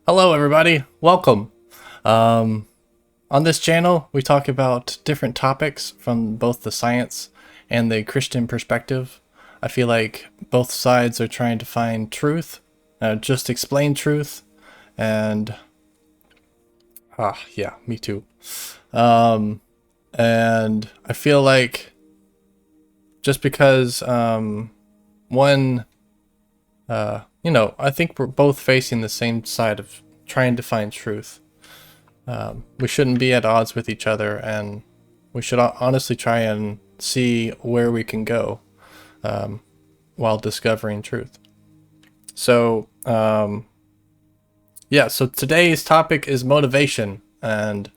Hello everybody, welcome. On this channel we talk about different topics from both the science and the Christian perspective. I feel like both sides are trying to find truth, just explain truth, and yeah, me too. And I feel like just because one I think we're both facing the same side of trying to find truth. We shouldn't be at odds with each other, and we should honestly try and see where we can go while discovering truth. So, so today's topic is motivation, and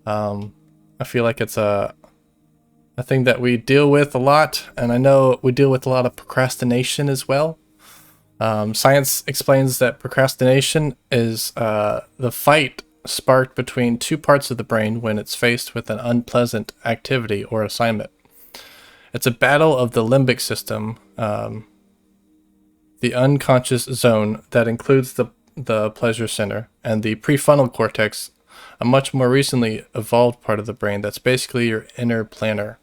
I feel like it's a thing that we deal with a lot, and I know we deal with a lot of procrastination as well. Science explains that procrastination is the fight sparked between two parts of the brain when it's faced with an unpleasant activity or assignment. It's a battle of the limbic system, the unconscious zone that includes the pleasure center, and the prefrontal cortex, a much more recently evolved part of the brain that's basically your inner planner.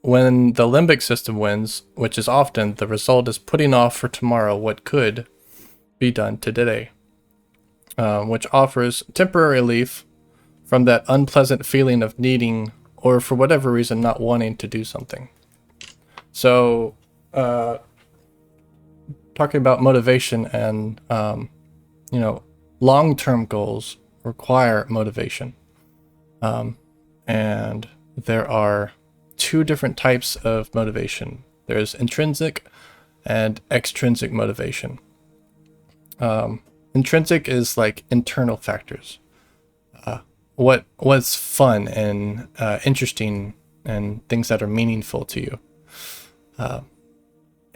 When the limbic system wins, which is often, the result is putting off for tomorrow what could be done today, which offers temporary relief from that unpleasant feeling of needing, or for whatever reason, not wanting to do something. So, talking about motivation and, long-term goals require motivation. And there are two different types of motivation. There's intrinsic and extrinsic motivation. Intrinsic is like internal factors. What's fun and interesting and things that are meaningful to you.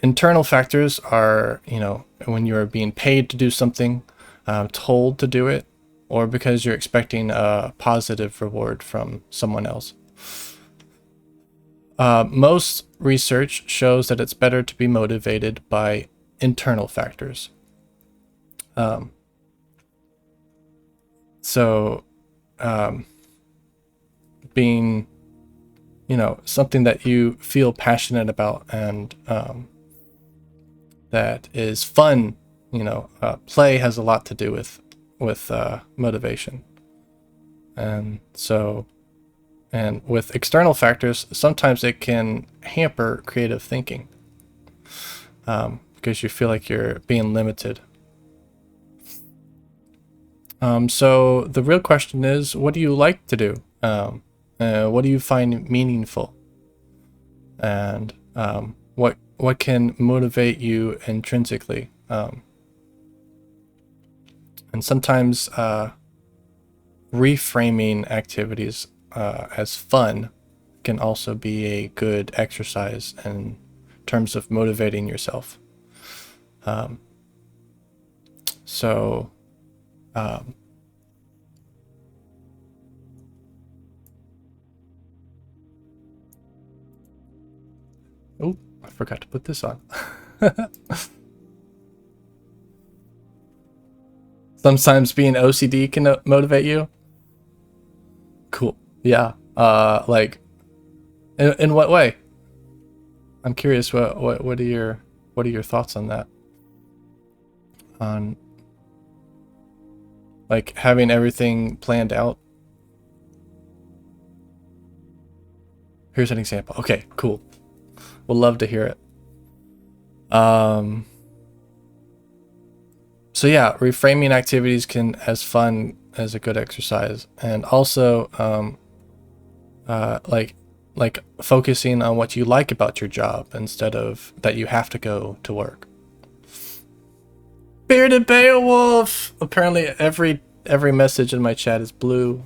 Internal factors are, when you're being paid to do something, told to do it, or because you're expecting a positive reward from someone else. Most research shows that it's better to be motivated by internal factors. Being, something that you feel passionate about and that is fun, play has a lot to do with motivation. And with external factors, sometimes it can hamper creative thinking because you feel like you're being limited. So the real question is, what do you like to do? What do you find meaningful? And what can motivate you intrinsically? And sometimes reframing activities as fun can also be a good exercise in terms of motivating yourself. Oh, I forgot to put this on. Sometimes being OCD can motivate you. Cool. Yeah. Like, in what way? I'm curious. What are your thoughts on that? On like having everything planned out. Here's an example. Okay, cool. We'll love to hear it. So yeah, reframing activities can as fun as a good exercise, and also like focusing on what you like about your job instead of that you have to go to work. Bearded Beowulf! Apparently every message in my chat is blue.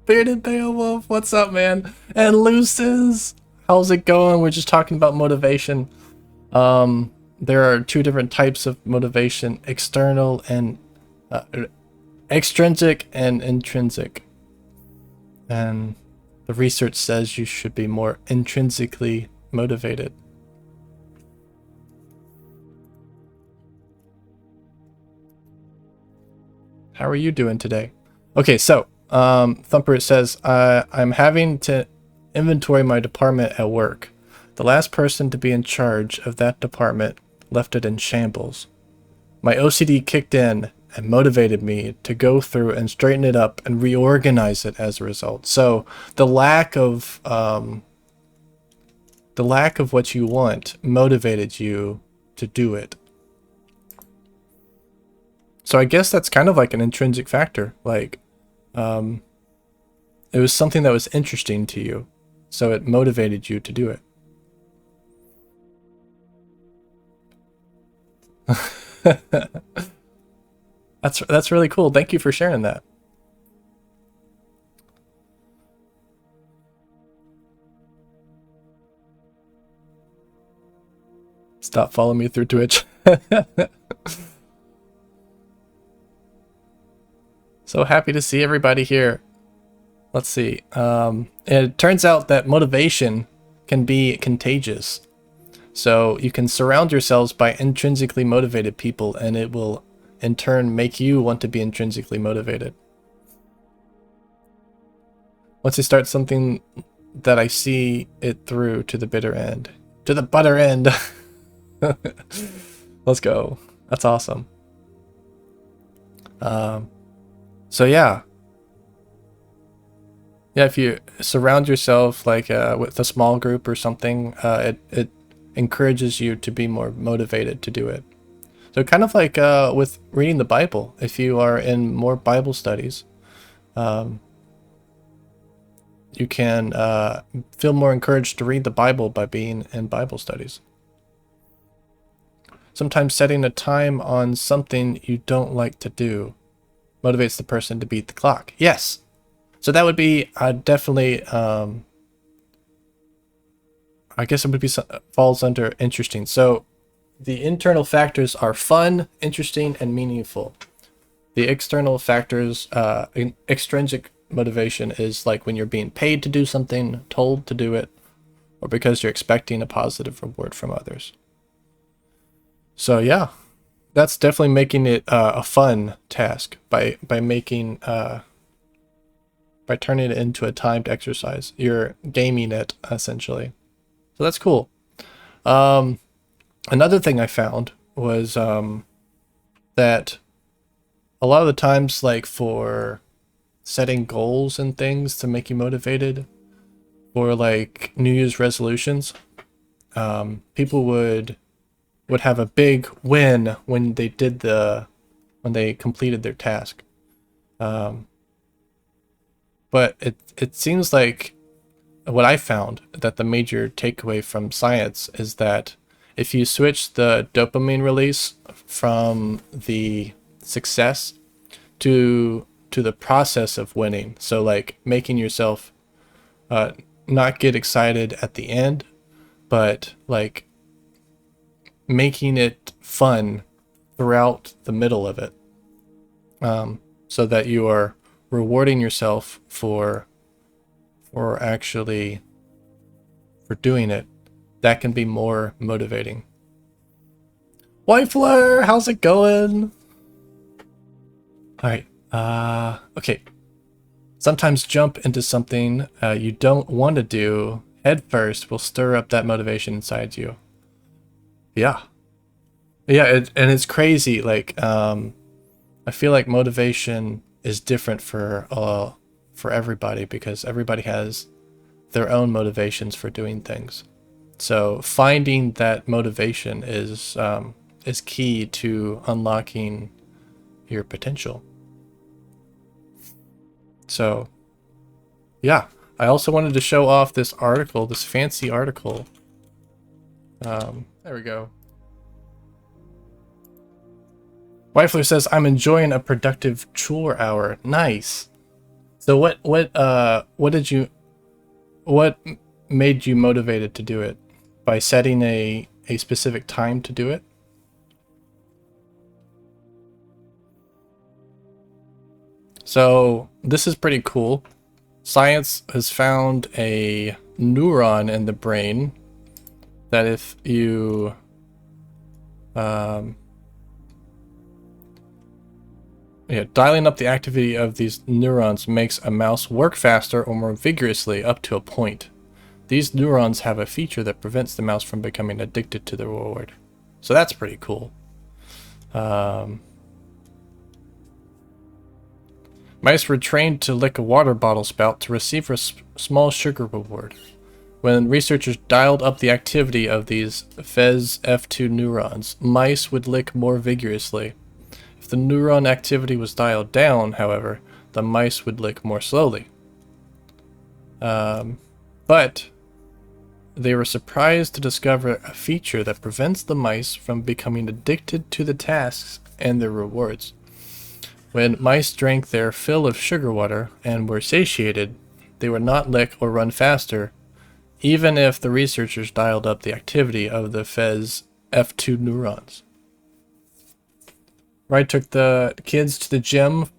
Bearded Beowulf, what's up, man? And Lucis, how's it going? We're just talking about motivation. There are two different types of motivation: external and extrinsic and intrinsic. And the research says you should be more intrinsically motivated. How are you doing today? Okay, so Thumper says, I'm having to inventory my department at work. The last person to be in charge of that department left it in shambles. My OCD kicked in and motivated me to go through and straighten it up and reorganize it as a result. So the lack of what you want motivated you to do it. So I guess that's kind of like an intrinsic factor. Like, it was something that was interesting to you, so it motivated you to do it. That's really cool. Thank you for sharing that. Stop following me through Twitch. So happy to see everybody here. Let's see. It turns out that motivation can be contagious. So you can surround yourselves by intrinsically motivated people, and it will in turn make you want to be intrinsically motivated. Once you start something that I see it through to the bitter end. To the butter end! Let's go. That's awesome. So yeah. Yeah, if you surround yourself like with a small group or something, it encourages you to be more motivated to do it. So kind of like with reading the Bible, if you are in more Bible studies, you can feel more encouraged to read the Bible by being in Bible studies. Sometimes setting a time on something you don't like to do motivates the person to beat the clock. Yes. So that would be definitely, I guess it would be falls under interesting. So the internal factors are fun, interesting, and meaningful. The external factors, extrinsic motivation is like when you're being paid to do something, told to do it, or because you're expecting a positive reward from others. So yeah, that's definitely making it a fun task by making by turning it into a timed exercise. You're gaming it essentially. So that's cool. Another thing I found was that a lot of the times, like for setting goals and things to make you motivated, for like New Year's resolutions, people would have a big win when they completed their task. But it seems like what I found that the major takeaway from science is that if you switch the dopamine release from the success to the process of winning, so like making yourself not get excited at the end, but like making it fun throughout the middle of it, so that you are rewarding yourself for doing it, that can be more motivating. Wifler, how's it going? All right. Okay. Sometimes jump into something you don't want to do head first will stir up that motivation inside you. Yeah. Yeah, and it's crazy. Like, I feel like motivation is different for everybody because everybody has their own motivations for doing things. So finding that motivation is key to unlocking your potential. So yeah, I also wanted to show off this article, this fancy article. There we go. Wifler says, I'm enjoying a productive chore hour. Nice. So what made you motivated to do it? By setting a specific time to do it? So this is pretty cool. Science has found a neuron in the brain that if you Yeah, dialing up the activity of these neurons makes a mouse work faster or more vigorously up to a point. These neurons have a feature that prevents the mouse from becoming addicted to the reward. So that's pretty cool. Mice were trained to lick a water bottle spout to receive a small sugar reward. When researchers dialed up the activity of these Fez-F2 neurons, mice would lick more vigorously. If the neuron activity was dialed down, however, the mice would lick more slowly. But they were surprised to discover a feature that prevents the mice from becoming addicted to the tasks and their rewards. When mice drank their fill of sugar water and were satiated, they would not lick or run faster, even if the researchers dialed up the activity of the Fez F2 neurons. Where I took the kids to the gym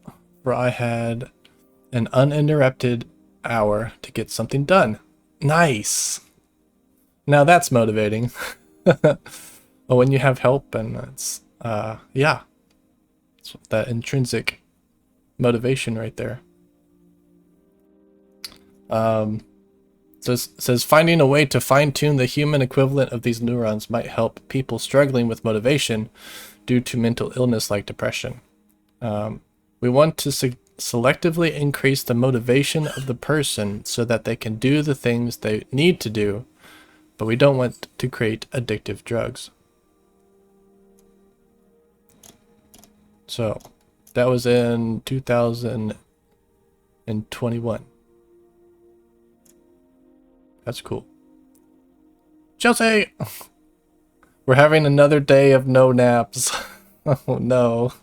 where I had an uninterrupted hour to get something done. Nice! Now that's motivating. When you have help, and it's, yeah. It's that intrinsic motivation right there. So it says finding a way to fine-tune the human equivalent of these neurons might help people struggling with motivation due to mental illness like depression. We want to selectively increase the motivation of the person so that they can do the things they need to do, but we don't want to create addictive drugs. So that was in 2021. That's cool. Chelsea! We're having another day of no naps. Oh no.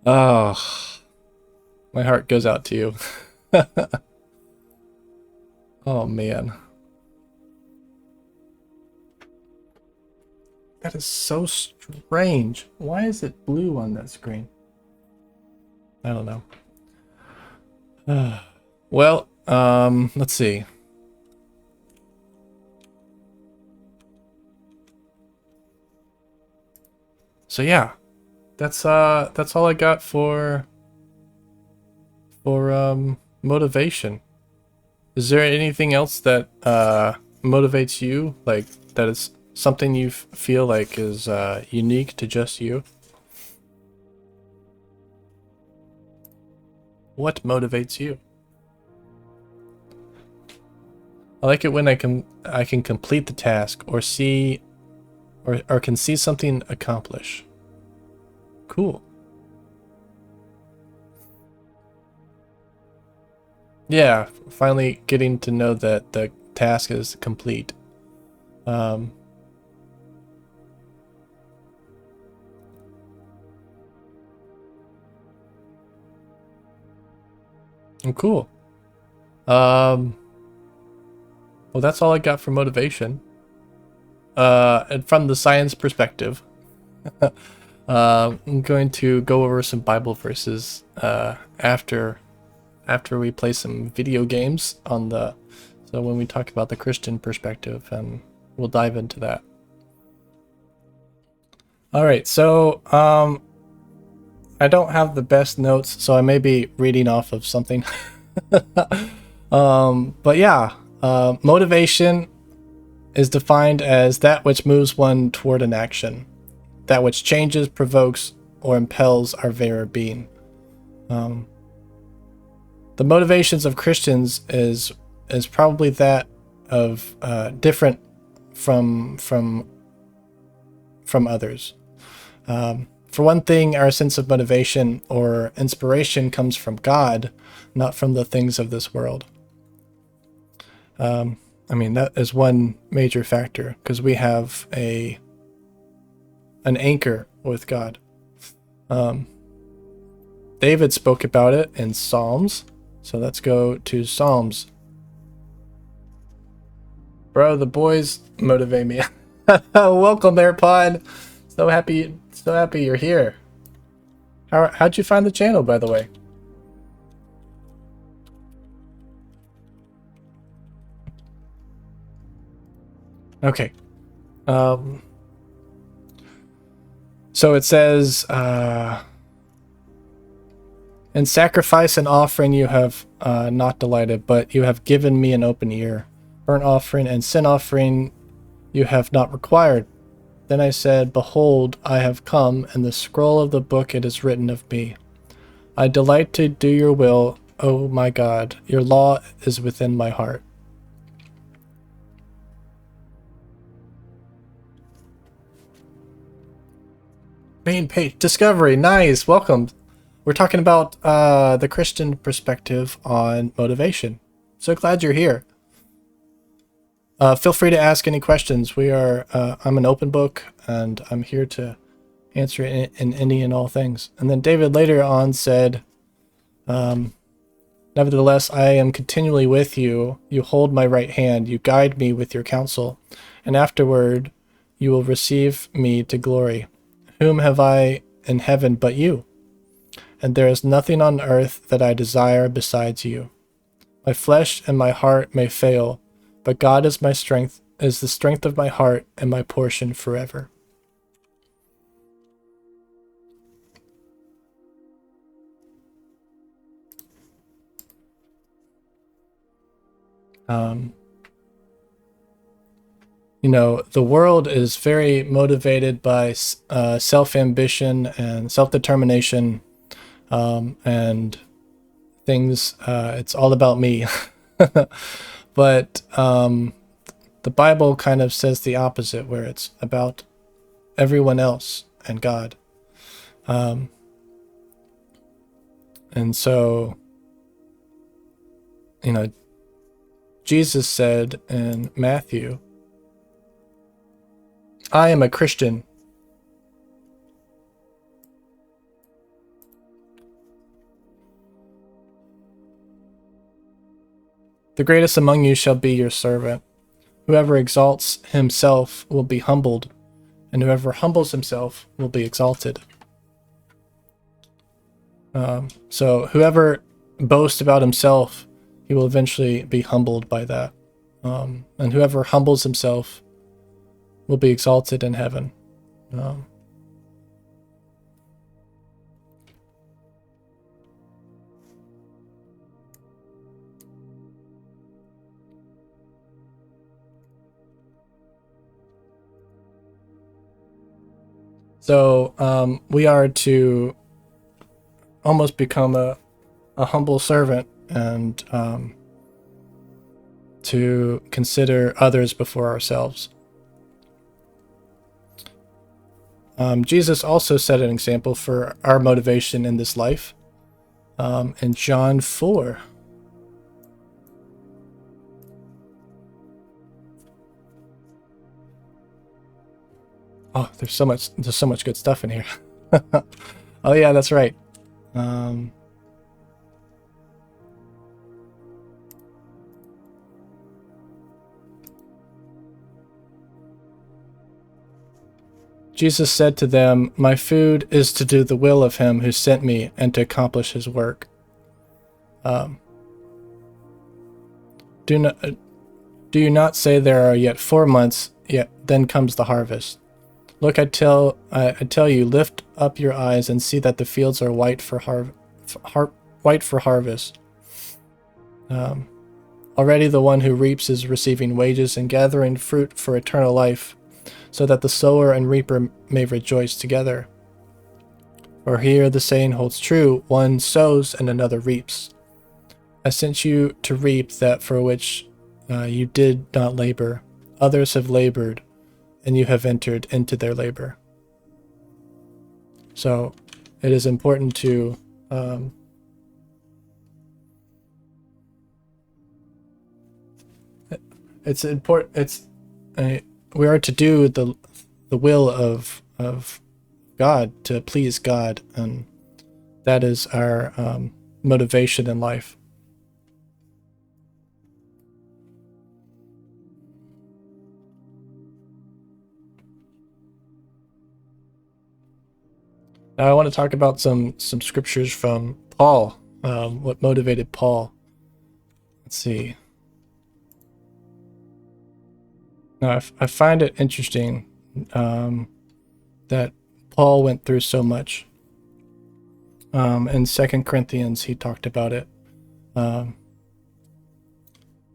Oh. My heart goes out to you. Oh man. That is so strange. Why is it blue on that screen? I don't know. Well, let's see. So yeah, that's all I got for motivation. Is there anything else that motivates you, like that is something you feel like is unique to just you? What motivates you? I like it when I can complete the task or see or can see something accomplish. Cool. Yeah, finally getting to know that the task is complete. Cool. Well, that's all I got for motivation. And from the science perspective, I'm going to go over some Bible verses after we play some video games on the, so when we talk about the Christian perspective, and we'll dive into that. All right, so I don't have the best notes, so I may be reading off of something. But yeah, motivation is defined as that which moves one toward an action, that which changes, provokes, or impels our very being. The motivations of Christians is probably that of different from others. For one thing, our sense of motivation or inspiration comes from God, not from the things of this world. I mean, that is one major factor, because we have an anchor with God. David spoke about it in Psalms, so let's go to Psalms. Bro, the boys motivate me. Welcome there, Pod. So happy you're here. How'd you find the channel, by the way? Okay. So it says, In sacrifice and offering you have not delighted, but you have given me an open ear. Burnt offering and sin offering you have not required. Then I said, Behold, I have come, and the scroll of the book it is written of me. I delight to do your will, O my God. Your law is within my heart. Main page. Discovery. Nice. Welcome. We're talking about the Christian perspective on motivation. So glad you're here. Feel free to ask any questions. I'm an open book, and I'm here to answer in any and all things. And then David later on said, Nevertheless, I am continually with you. You hold my right hand. You guide me with your counsel. And afterward, you will receive me to glory. Whom have I in heaven but you? And there is nothing on earth that I desire besides you. My flesh and my heart may fail, but God is my strength, is the strength of my heart and my portion forever. The world is very motivated by self-ambition and self-determination, and things. It's all about me. But the Bible kind of says the opposite, where it's about everyone else and God. And so, Jesus said in Matthew, I am a Christian. The greatest among you shall be your servant. Whoever exalts himself will be humbled, and whoever humbles himself will be exalted. So whoever boasts about himself, he will eventually be humbled by that. And whoever humbles himself will be exalted in heaven. So we are to almost become a humble servant, and to consider others before ourselves. Jesus also set an example for our motivation in this life. In John 4. Oh, there's so much good stuff in here. Oh yeah, that's right. Jesus said to them, My food is to do the will of him who sent me and to accomplish his work. Do you not say there are yet 4 months, yet then comes the harvest? Look, I tell you, lift up your eyes and see that the fields are white for harvest. Already the one who reaps is receiving wages and gathering fruit for eternal life, so that the sower and reaper may rejoice together. For here the saying holds true, one sows and another reaps. I sent you to reap that for which you did not labor. Others have labored, and you have entered into their labor. So it is important to we are to do the will of God, to please God, and that is our motivation in life. Now I want to talk about some scriptures from Paul, what motivated Paul. Let's see. Now I find it interesting that Paul went through so much. In 2 Corinthians, he talked about it. But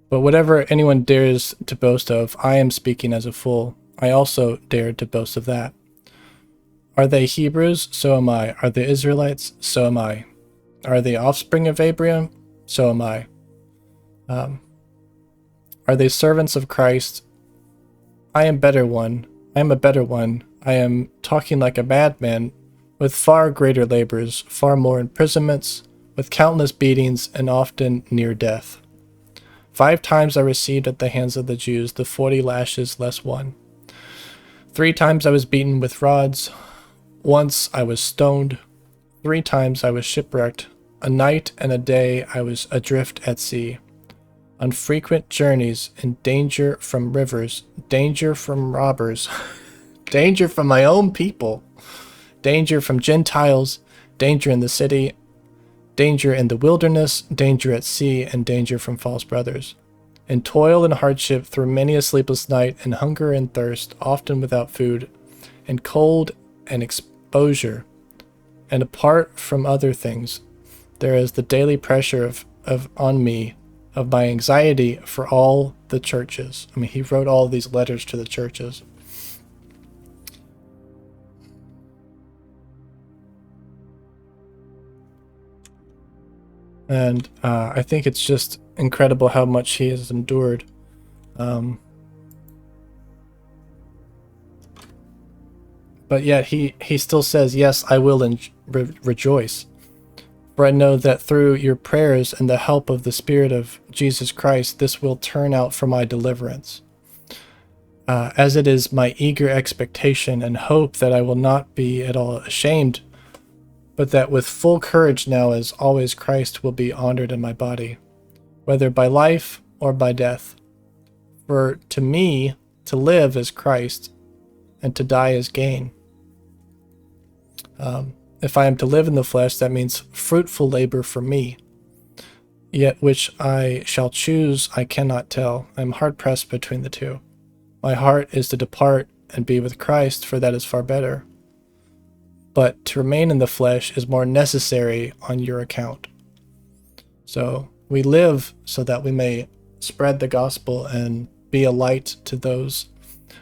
whatever anyone dares to boast of, I am speaking as a fool. I also dared to boast of that. Are they Hebrews? So am I. Are they Israelites? So am I. Are they offspring of Abraham? So am I. Are they servants of Christ? I am better one. I am a better one. I am talking like a madman, with far greater labors, far more imprisonments, with countless beatings, and often near death. 5 times I received at the hands of the Jews the 40 lashes less one. 3 times I was beaten with rods. Once I was stoned. 3 times I was shipwrecked. A night and a day I was adrift at sea. On frequent journeys, in danger from rivers, danger from robbers, danger from my own people, danger from Gentiles, danger in the city, danger in the wilderness, danger at sea, and danger from false brothers. In toil and hardship, through many a sleepless night, in hunger and thirst, often without food, in cold and exposure, and apart from other things, there is the daily pressure of on me of my anxiety for all the churches. I mean, he wrote all these letters to the churches. And I think it's just incredible how much he has endured. But yet he still says, yes, I will rejoice. For I know that through your prayers and the help of the Spirit of Jesus Christ, this will turn out for my deliverance. As it is my eager expectation and hope that I will not be at all ashamed, but that with full courage now as always Christ will be honored in my body, whether by life or by death. For to me, to live is Christ, and to die is gain. If I am to live in the flesh, that means fruitful labor for me. Yet which I shall choose, I cannot tell. I am hard-pressed between the two. My heart is to depart and be with Christ, for that is far better. But to remain in the flesh is more necessary on your account. So we live so that we may spread the gospel and be a light to those,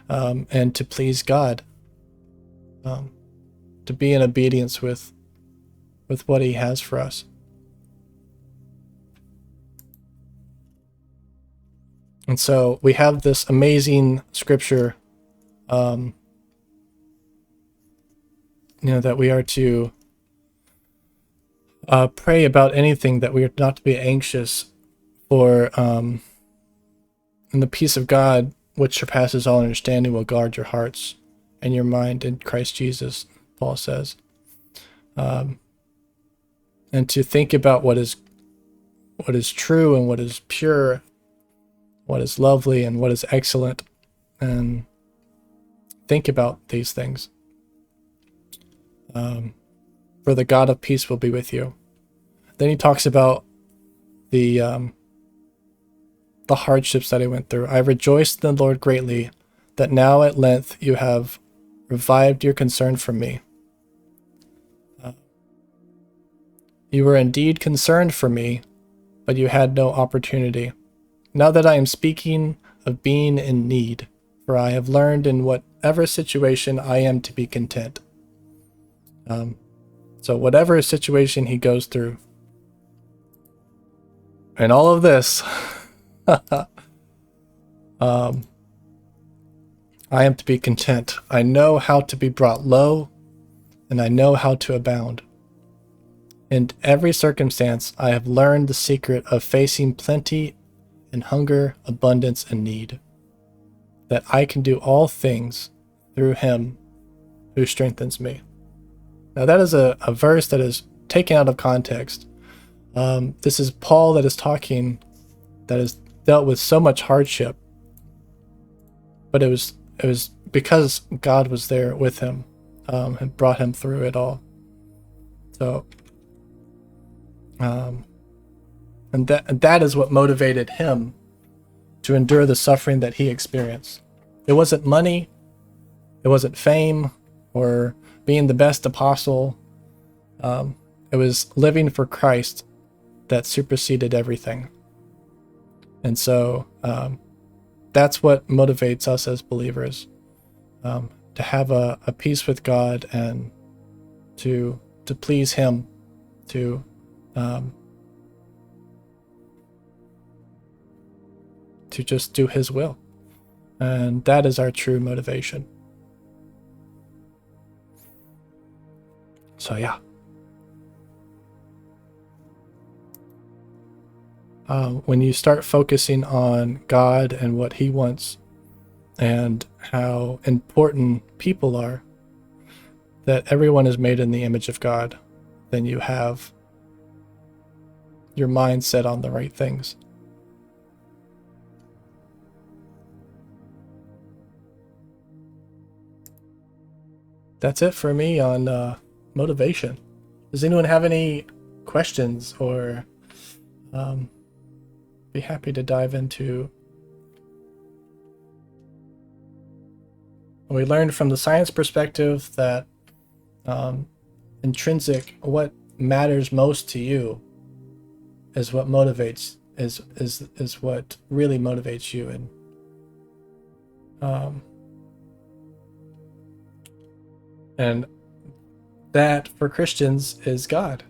and to please God, to be in obedience with what he has for us. And so we have this amazing scripture, that we are to pray about anything, that we are not to be anxious for, and the peace of God, which surpasses all understanding, will guard your hearts and your mind in Christ Jesus, Paul says. And to think about what is true and what is pure, what is lovely and what is excellent, and think about these things. For the God of peace will be with you. Then he talks about the hardships that he went through. I rejoiced in the Lord greatly that now at length you have revived your concern for me. You were indeed concerned for me, but you had no opportunity. Now that I am speaking of being in need, for I have learned in whatever situation I am to be content. So whatever situation he goes through, and all of this, I am to be content. I know how to be brought low, and I know how to abound. In every circumstance, I have learned the secret of facing plenty and hunger, abundance and need, that I can do all things through him who strengthens me. Now that is a verse that is taken out of context. This is Paul that is talking, that has dealt with so much hardship, but it was because God was there with him, and brought him through it all. So, and that is what motivated him to endure the suffering that he experienced. It wasn't money, it wasn't fame, or being the best apostle. it was living for Christ that superseded everything. And so that's what motivates us as believers, to have a peace with God and to please Him, to just do His will. And that is our true motivation. So yeah. When you start focusing on God and what He wants and how important people are, that everyone is made in the image of God, then you have your mind set on the right things. That's it for me on motivation. Does anyone have any questions, or be happy to dive into? We learned from the science perspective that intrinsic, what matters most to you is what motivates, is what really motivates you. And that for Christians is God.